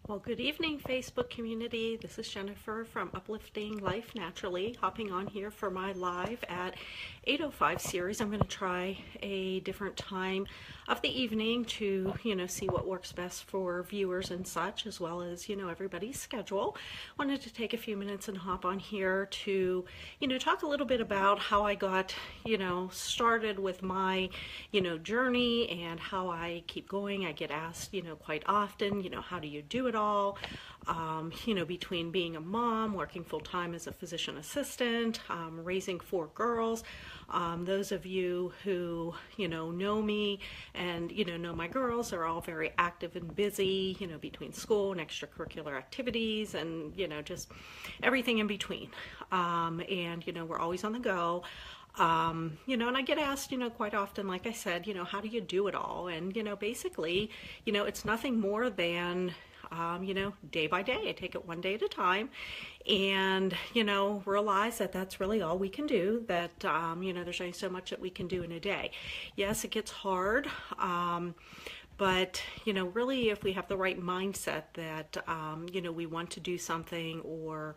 Well, good evening, Facebook community. This is Jennifer from Uplifting Life Naturally, hopping on here for my live at 8:05 series. I'm going to try a different time of the evening to, see what works best for viewers and such, as well as, everybody's schedule. Wanted to take a few minutes and hop on here to, talk a little bit about how I got, started with my, journey and how I keep going. I get asked, quite often, how do you do it all? Between being a mom, working full-time as a physician assistant, raising 4 girls. Those of you who, know me and, know my girls are all very active and busy, between school and extracurricular activities and, just everything in between. And, we're always on the go. And I get asked, quite often, like I said, how do you do it all? And, basically, it's nothing more than day by day. I take it one day at a time and, realize that that's really all we can do, that, there's only so much that we can do in a day. Yes, it gets hard. But, really, if we have the right mindset that, we want to do something or,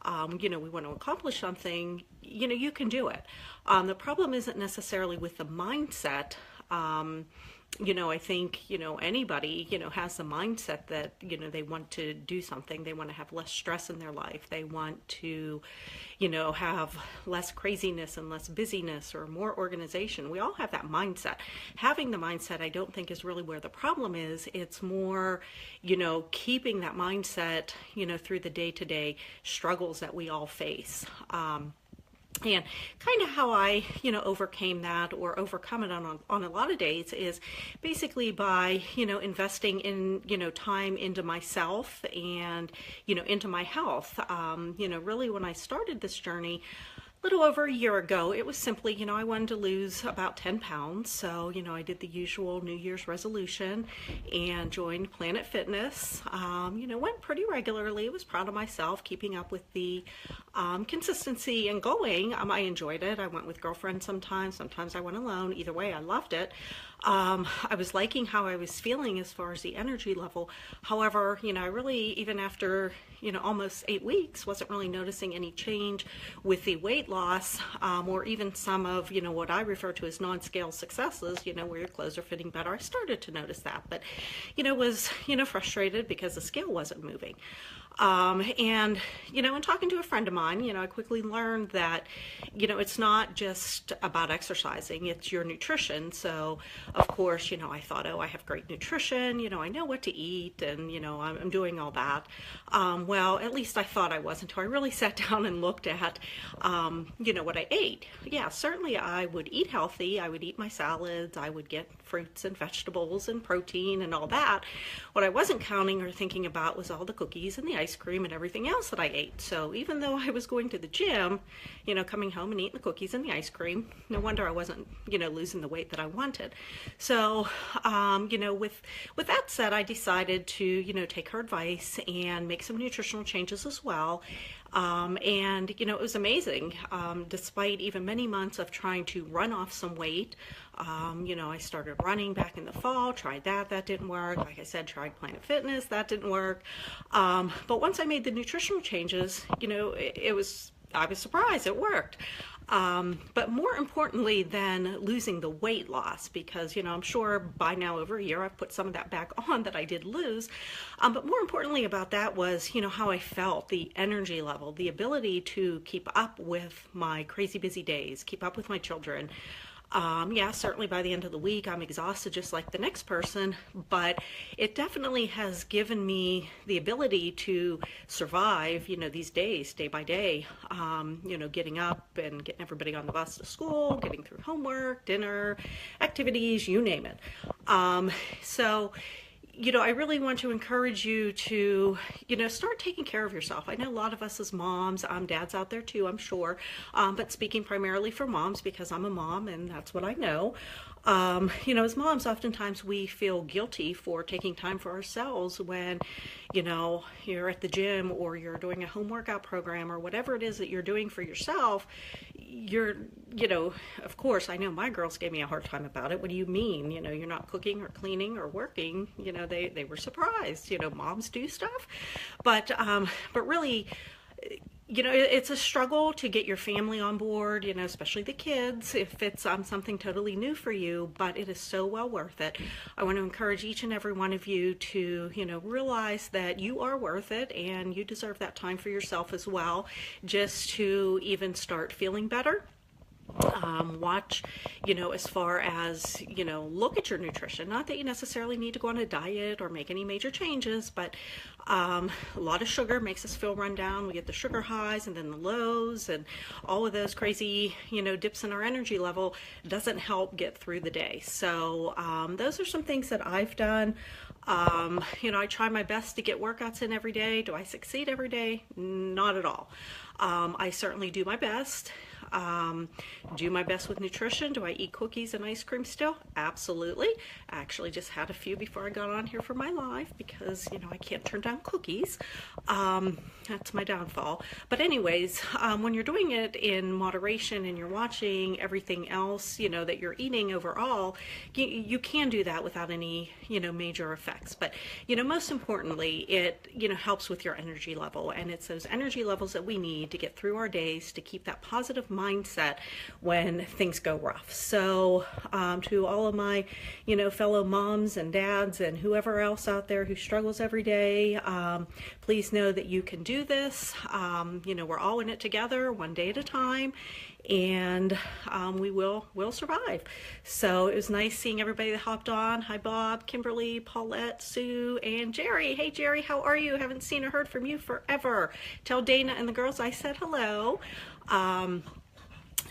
we want to accomplish something, you can do it. The problem isn't necessarily with the mindset. I think, anybody, has the mindset that, they want to do something. They want to have less stress in their life. They want to, have less craziness and less busyness or more organization. We all have that mindset. Having the mindset, I don't think, is really where the problem is. It's more, keeping that mindset, through the day-to-day struggles that we all face. And kind of how I, overcame that or overcome it on a lot of days is basically by, investing in, time into myself and, into my health. Really when I started this journey, little over a year ago, it was simply, I wanted to lose about 10 pounds. So, I did the usual New Year's resolution and joined Planet Fitness. Went pretty regularly. Was proud of myself, keeping up with the consistency and going. I enjoyed it. I went with girlfriends sometimes. Sometimes I went alone. Either way, I loved it. I was liking how I was feeling as far as the energy level. However, I really, even after, almost 8 weeks, wasn't really noticing any change with the weight loss, or even some of, what I refer to as non-scale successes, where your clothes are fitting better. I started to notice that, but, was, frustrated because the scale wasn't moving. And talking to a friend of mine, I quickly learned that, it's not just about exercising, it's your nutrition. So, of course, I thought, oh, I have great nutrition, I know what to eat, and, I'm doing all that. Well, at least I thought I was until I really sat down and looked at, what I ate. Yeah, certainly I would eat healthy. I would eat my salads. I would get fruits and vegetables and protein and all that. What I wasn't counting or thinking about was all the cookies and the ice cream and everything else that I ate. So even though I was going to the gym, coming home and eating the cookies and the ice cream, no wonder I wasn't, losing the weight that I wanted. So, with that said, I decided to, take her advice and make some nutritional changes as well. And, it was amazing. Despite even many months of trying to run off some weight, I started running back in the fall, tried that didn't work. Like I said, tried Planet Fitness, that didn't work. But once I made the nutritional changes, I was surprised it worked. But more importantly than losing the weight loss, because, I'm sure by now over a year I've put some of that back on that I did lose. But more importantly about that was, how I felt, the energy level, the ability to keep up with my crazy busy days, keep up with my children. Yeah, certainly by the end of the week, I'm exhausted just like the next person, but it definitely has given me the ability to survive, these days, day by day, getting up and getting everybody on the bus to school, getting through homework, dinner, activities, you name it. So, I really want to encourage you to, start taking care of yourself. I know a lot of us as moms, dads out there too, I'm sure, but speaking primarily for moms because I'm a mom and that's what I know. You know, as moms, oftentimes we feel guilty for taking time for ourselves when, you know, you're at the gym or you're doing a home workout program or whatever it is that you're doing for yourself. You're, you know, of course, I know my girls gave me a hard time about it. What do you mean? You know, you're not cooking or cleaning or working. You know, they were surprised. You know, moms do stuff, but really, you know, it's a struggle to get your family on board, you know, especially the kids, if it's something totally new for you, but it is so well worth it. I want to encourage each and every one of you to, you know, realize that you are worth it and you deserve that time for yourself as well, just to even start feeling better. Watch, you know, as far as, you know, look at your nutrition. Not that you necessarily need to go on a diet or make any major changes, but a lot of sugar makes us feel run down. We get the sugar highs and then the lows and all of those crazy, you know, dips in our energy level doesn't help get through the day. So those are some things that I've done. You know, I try my best to get workouts in every day. Do I succeed every day? Not at all. I certainly do my best. Do my best with nutrition. Do I eat cookies and ice cream still? Absolutely. I actually just had a few before I got on here for my live because, you know, I can't turn down cookies. That's my downfall. But anyways, when you're doing it in moderation and you're watching everything else, you know, that you're eating overall, you can do that without any, you know, major effects. But, you know, most importantly, it, you know, helps with your energy level. And it's those energy levels that we need to get through our days, to keep that positive mindset when things go rough. So to all of my, you know, fellow moms and dads and whoever else out there who struggles every day, please know that you can do this. You know, we're all in it together, one day at a time, and we'll survive. So it was nice seeing everybody that hopped on. Hi Bob, Kimberly, Paulette, Sue, and Jerry. Hey Jerry, how are you? Haven't seen or heard from you forever. Tell Dana and the girls I said hello.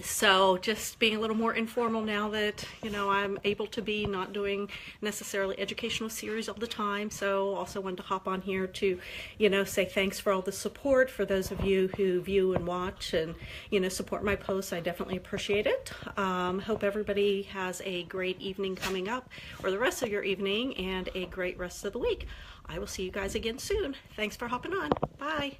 So just being a little more informal now that, you know, I'm able to be not doing necessarily educational series all the time. So also wanted to hop on here to, you know, say thanks for all the support for those of you who view and watch and, you know, support my posts. I definitely appreciate it. Hope everybody has a great evening coming up, or the rest of your evening, and a great rest of the week. I will see you guys again soon. Thanks for hopping on. Bye.